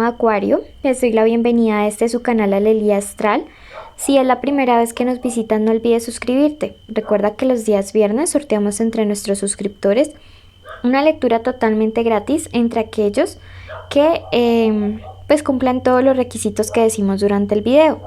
Acuario, les doy la bienvenida a su canal Alelía Astral. Si es la primera vez que nos visitan, no olvides suscribirte. Recuerda que los días viernes sorteamos entre nuestros suscriptores una lectura totalmente gratis entre aquellos que pues cumplan todos los requisitos que decimos durante el video.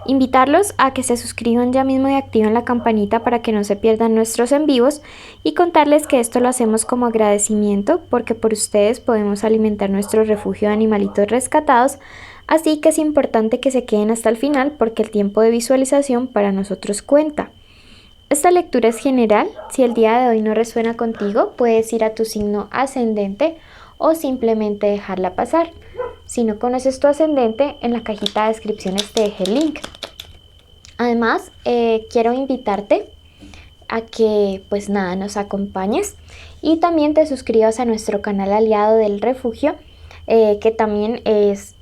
Invitarlos a que se suscriban ya mismo y activen la campanita para que no se pierdan nuestros en vivos, y contarles que esto lo hacemos como agradecimiento porque por ustedes podemos alimentar nuestro refugio de animalitos rescatados, así que es importante que se queden hasta el final porque el tiempo de visualización para nosotros cuenta. Esta lectura es general. Si el día de hoy no resuena contigo, puedes ir a tu signo ascendente o simplemente dejarla pasar. Si no conoces tu ascendente, en la cajita de descripciones te dejé el link. Además, quiero invitarte a que pues nada, nos acompañes y también te suscribas a nuestro canal aliado del refugio, que también es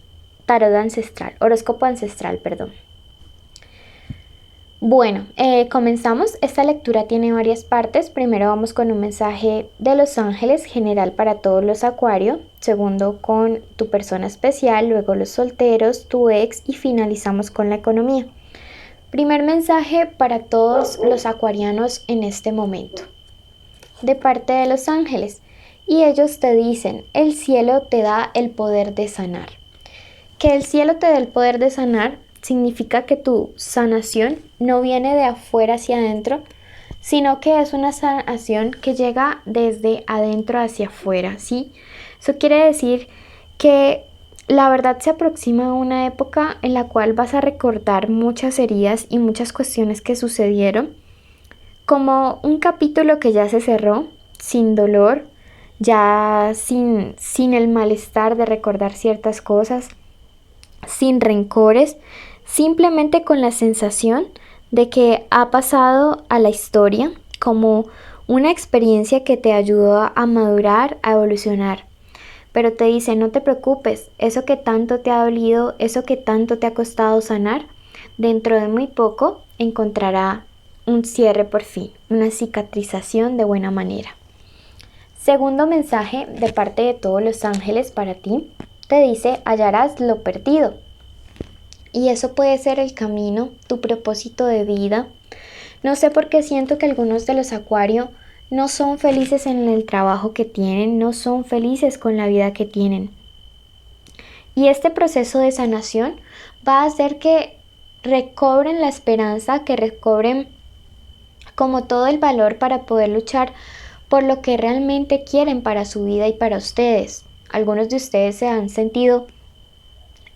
tarot ancestral, horóscopo ancestral, perdón. Bueno, comenzamos. Esta lectura tiene varias partes. Primero vamos con un mensaje de los ángeles general para todos los acuarios. Segundo con tu persona especial, luego los solteros, tu ex y finalizamos con la economía. Primer mensaje para todos los acuarianos en este momento, de parte de los ángeles. Y ellos te dicen, el cielo te da el poder de sanar. Que el cielo te dé el poder de sanar significa que tu sanación no viene de afuera hacia adentro, sino que es una sanación que llega desde adentro hacia afuera, ¿sí? Eso quiere decir que la verdad se aproxima una época en la cual vas a recordar muchas heridas y muchas cuestiones que sucedieron, como un capítulo que ya se cerró, sin dolor, ya sin el malestar de recordar ciertas cosas, sin rencores, simplemente con la sensación de que ha pasado a la historia como una experiencia que te ayudó a madurar, a evolucionar. Pero te dice, no te preocupes, eso que tanto te ha dolido, eso que tanto te ha costado sanar, dentro de muy poco encontrará un cierre por fin, una cicatrización de buena manera. Segundo mensaje de parte de todos los ángeles para ti, te dice, hallarás lo perdido. Y eso puede ser el camino, tu propósito de vida. No sé por qué siento que algunos de los acuarios no son felices en el trabajo que tienen, no son felices con la vida que tienen. Y este proceso de sanación va a hacer que recobren la esperanza, que recobren como todo el valor para poder luchar por lo que realmente quieren para su vida y para ustedes. Algunos de ustedes se han sentido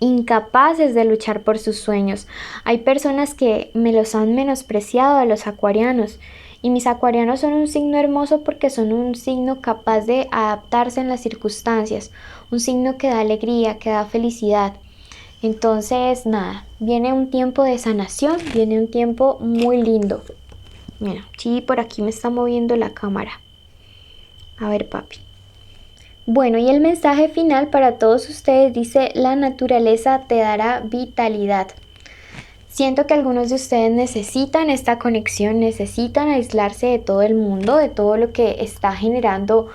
incapaces de luchar por sus sueños. Hay personas que me los han menospreciado a los acuarianos, y mis acuarianos son un signo hermoso porque son un signo capaz de adaptarse en las circunstancias, un signo que da alegría, que da felicidad. Entonces nada, viene un tiempo de sanación, viene un tiempo muy lindo. Mira, sí, por aquí me está moviendo la cámara. A ver, papi. Bueno, y el mensaje final para todos ustedes dice, la naturaleza te dará vitalidad. Siento que algunos de ustedes necesitan esta conexión, necesitan aislarse de todo el mundo, de todo lo que está generando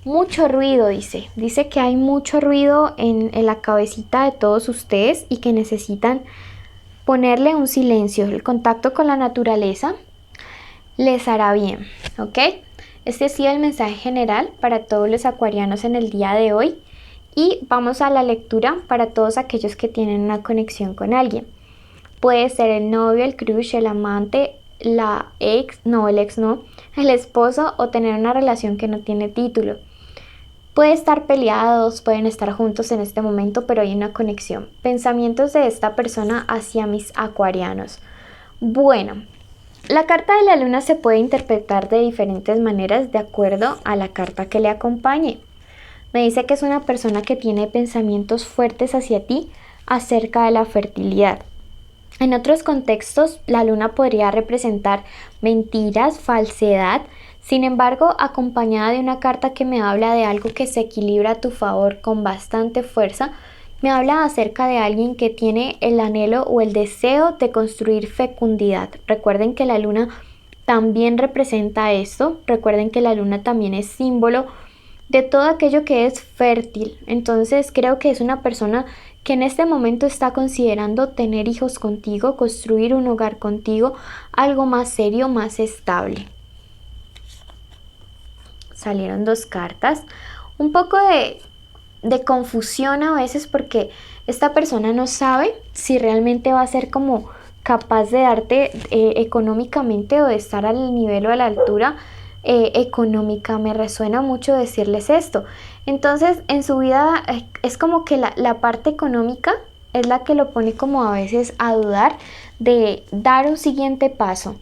mucho ruido, dice. Dice que hay mucho ruido en la cabecita de todos ustedes y que necesitan ponerle un silencio. El contacto con la naturaleza les hará bien, ¿ok? Este ha sido el mensaje general para todos los acuarianos en el día de hoy, y vamos a la lectura para todos aquellos que tienen una conexión con alguien. Puede ser el novio, el crush, el amante, el esposo, o tener una relación que no tiene título. Puede estar peleados, pueden estar juntos en este momento, pero hay una conexión. Pensamientos de esta persona hacia mis acuarianos. Bueno, la carta de la luna se puede interpretar de diferentes maneras de acuerdo a la carta que le acompañe. Me dice que es una persona que tiene pensamientos fuertes hacia ti acerca de la fertilidad. En otros contextos, la luna podría representar mentiras, falsedad. Sin embargo, acompañada de una carta que me habla de algo que se equilibra a tu favor con bastante fuerza, me habla acerca de alguien que tiene el anhelo o el deseo de construir fecundidad. Recuerden que la luna también representa esto. Recuerden que la luna también es símbolo de todo aquello que es fértil. Entonces creo que es una persona que en este momento está considerando tener hijos contigo, construir un hogar contigo, algo más serio, más estable. Salieron dos cartas. Un poco de confusión a veces porque esta persona no sabe si realmente va a ser como capaz de darte económicamente o de estar al nivel o a la altura económica. Me resuena mucho decirles esto. Entonces en su vida es como que la parte económica es la que lo pone como a veces a dudar de dar un siguiente paso.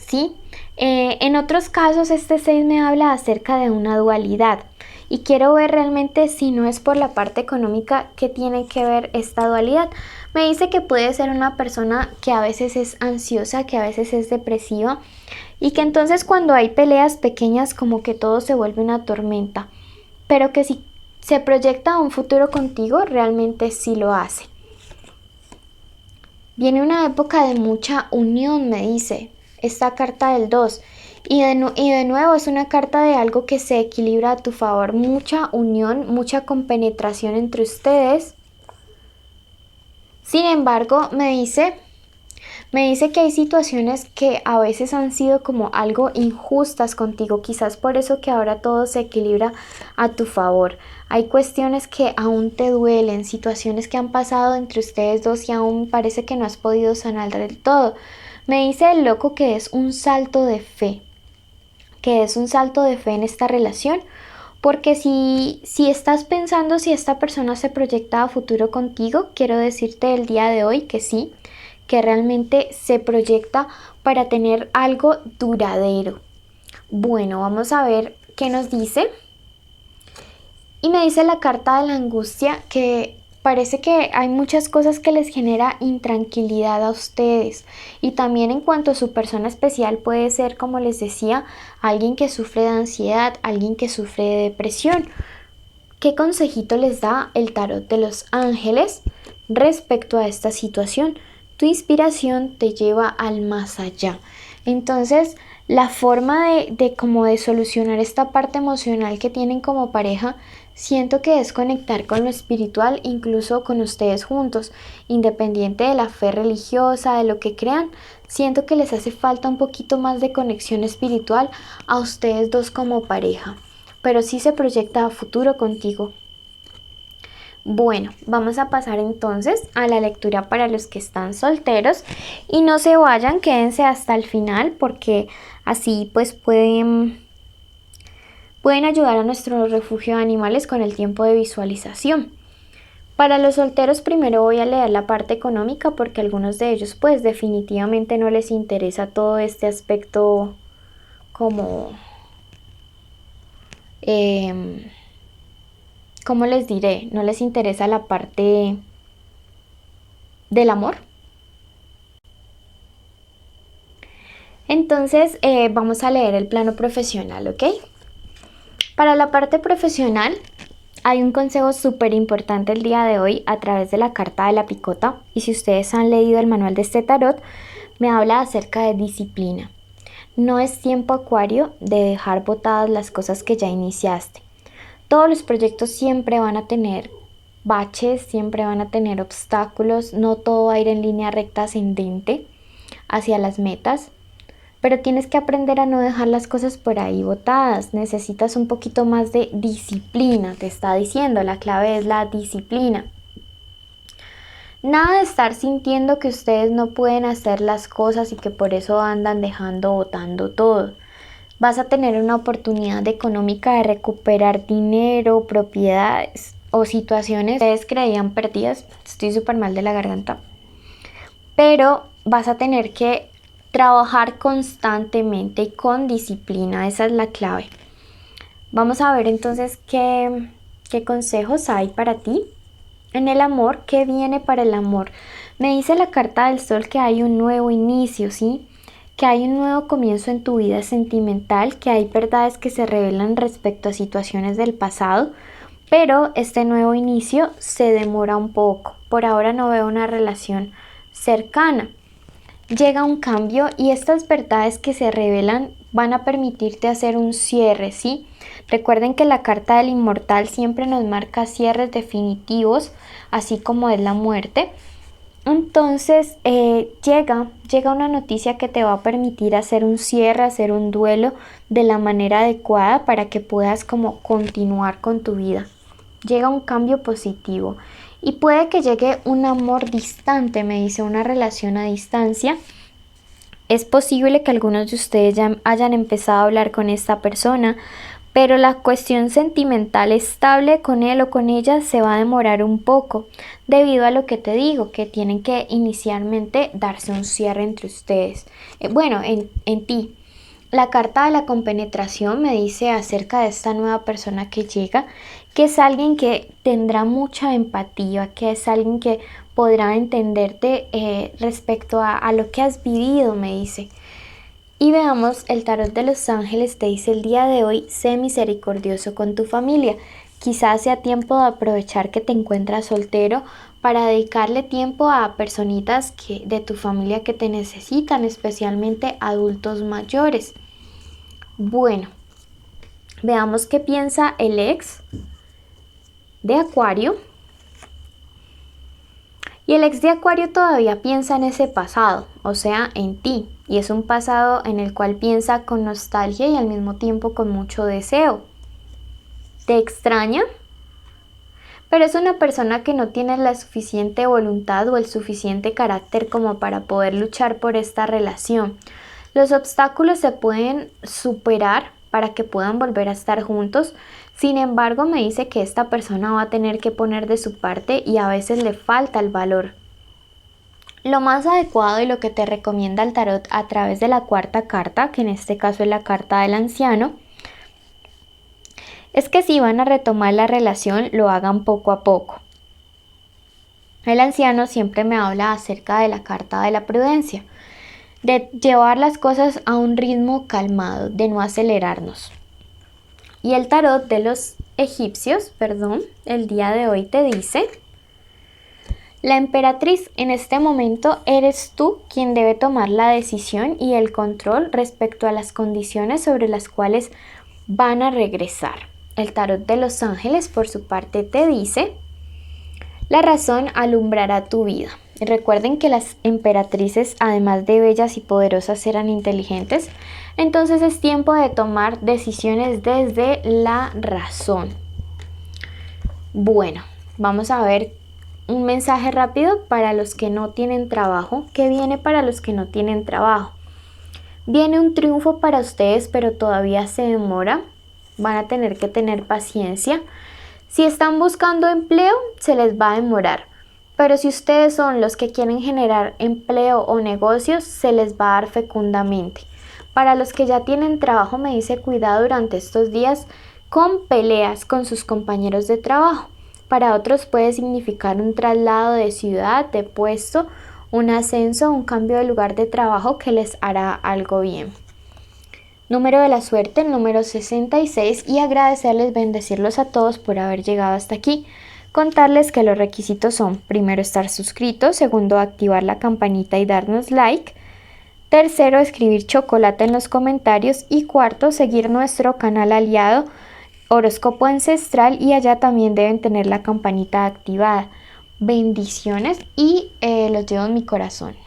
¿Sí? En otros casos este 6 me habla acerca de una dualidad y quiero ver realmente si no es por la parte económica que tiene que ver esta dualidad. Me dice que puede ser una persona que a veces es ansiosa, que a veces es depresiva y que entonces cuando hay peleas pequeñas como que todo se vuelve una tormenta, pero que si se proyecta a un futuro contigo realmente sí lo hace. Viene una época de mucha unión, me dice esta carta del 2. Y de nuevo es una carta de algo que se equilibra a tu favor. Mucha unión, mucha compenetración entre ustedes. Sin embargo, me dice que hay situaciones que a veces han sido como algo injustas contigo. Quizás por eso que ahora todo se equilibra a tu favor. Hay cuestiones que aún te duelen, situaciones que han pasado entre ustedes dos y aún parece que no has podido sanar del todo. Me dice el loco que es un salto de fe, en esta relación, porque si estás pensando si esta persona se proyecta a futuro contigo, quiero decirte el día de hoy que sí, que realmente se proyecta para tener algo duradero. Bueno, vamos a ver qué nos dice. Y me dice la carta de la angustia que parece que hay muchas cosas que les genera intranquilidad a ustedes. Y también en cuanto a su persona especial puede ser, como les decía, alguien que sufre de ansiedad, alguien que sufre de depresión. ¿Qué consejito les da el tarot de los ángeles respecto a esta situación? Tu inspiración te lleva al más allá. Entonces, la forma de solucionar esta parte emocional que tienen como pareja, siento que es conectar con lo espiritual, incluso con ustedes juntos, independiente de la fe religiosa, de lo que crean. Siento que les hace falta un poquito más de conexión espiritual a ustedes dos como pareja, pero sí se proyecta a futuro contigo. Bueno, vamos a pasar entonces a la lectura para los que están solteros y no se vayan, quédense hasta el final porque así pues pueden ayudar a nuestro refugio de animales con el tiempo de visualización. Para los solteros primero voy a leer la parte económica porque a algunos de ellos pues definitivamente no les interesa todo este aspecto como ¿cómo les diré? No les interesa la parte del amor. Entonces vamos a leer el plano profesional, ¿ok? Para la parte profesional hay un consejo súper importante el día de hoy a través de la carta de la picota. Y si ustedes han leído el manual de este tarot, me habla acerca de disciplina. No es tiempo, Acuario, de dejar botadas las cosas que ya iniciaste. Todos los proyectos siempre van a tener baches, siempre van a tener obstáculos, no todo va a ir en línea recta ascendente hacia las metas, pero tienes que aprender a no dejar las cosas por ahí botadas. Necesitas un poquito más de disciplina, te está diciendo, la clave es la disciplina. Nada de estar sintiendo que ustedes no pueden hacer las cosas y que por eso andan dejando botando todo. Vas a tener una oportunidad económica de recuperar dinero, propiedades o situaciones que ustedes creían perdidas. Estoy súper mal de la garganta. Pero vas a tener que trabajar constantemente y con disciplina. Esa es la clave. Vamos a ver entonces qué consejos hay para ti. En el amor, ¿qué viene para el amor? Me dice la carta del sol que hay un nuevo inicio, ¿sí? Que hay un nuevo comienzo en tu vida sentimental, que hay verdades que se revelan respecto a situaciones del pasado, pero este nuevo inicio se demora un poco. Por ahora no veo una relación cercana. Llega un cambio y estas verdades que se revelan van a permitirte hacer un cierre, ¿sí? Recuerden que la carta del inmortal siempre nos marca cierres definitivos, así como es la muerte. Entonces llega una noticia que te va a permitir hacer un cierre, hacer un duelo de la manera adecuada para que puedas como continuar con tu vida. Llega un cambio positivo y puede que llegue un amor distante, me dice, una relación a distancia. Es posible que algunos de ustedes ya hayan empezado a hablar con esta persona, pero la cuestión sentimental estable con él o con ella se va a demorar un poco, debido a lo que te digo, que tienen que inicialmente darse un cierre entre ustedes. En ti. La carta de la compenetración me dice acerca de esta nueva persona que llega, que es alguien que tendrá mucha empatía, que es alguien que podrá entenderte respecto a lo que has vivido, me dice. Y veamos, el tarot de los ángeles te dice el día de hoy, sé misericordioso con tu familia. Quizás sea tiempo de aprovechar que te encuentras soltero para dedicarle tiempo a personitas de tu familia que te necesitan, especialmente adultos mayores. Bueno, veamos qué piensa el ex de Acuario. Y el ex de Acuario todavía piensa en ese pasado, o sea, en ti. Y es un pasado en el cual piensa con nostalgia y al mismo tiempo con mucho deseo. ¿Te extraña? Pero es una persona que no tiene la suficiente voluntad o el suficiente carácter como para poder luchar por esta relación. Los obstáculos se pueden superar para que puedan volver a estar juntos. Sin embargo, me dice que esta persona va a tener que poner de su parte y a veces le falta el valor. Lo más adecuado y lo que te recomienda el tarot a través de la cuarta carta, que en este caso es la carta del anciano, es que si van a retomar la relación, lo hagan poco a poco. El anciano siempre me habla acerca de la carta de la prudencia, de llevar las cosas a un ritmo calmado, de no acelerarnos. Y el tarot de los egipcios, el día de hoy te dice: la emperatriz, en este momento eres tú quien debe tomar la decisión y el control respecto a las condiciones sobre las cuales van a regresar. El tarot de los ángeles, por su parte, te dice: la razón alumbrará tu vida. Y recuerden que las emperatrices, además de bellas y poderosas, eran inteligentes. Entonces es tiempo de tomar decisiones desde la razón. Bueno, vamos a ver un mensaje rápido para los que no tienen trabajo. ¿Qué viene para los que no tienen trabajo? Viene un triunfo para ustedes, pero todavía se demora. Van a tener que tener paciencia. Si están buscando empleo, se les va a demorar. Pero si ustedes son los que quieren generar empleo o negocios, se les va a dar fecundamente. Para los que ya tienen trabajo, me dice cuidado durante estos días con peleas con sus compañeros de trabajo. Para otros puede significar un traslado de ciudad, de puesto, un ascenso, un cambio de lugar de trabajo que les hará algo bien. Número de la suerte, el número 66, y agradecerles, bendecirlos a todos por haber llegado hasta aquí. Contarles que los requisitos son: primero, estar suscritos; segundo, activar la campanita y darnos like; tercero, escribir chocolate en los comentarios; y cuarto, seguir nuestro canal aliado Horóscopo Ancestral, y allá también deben tener la campanita activada. Bendiciones y los llevo en mi corazón.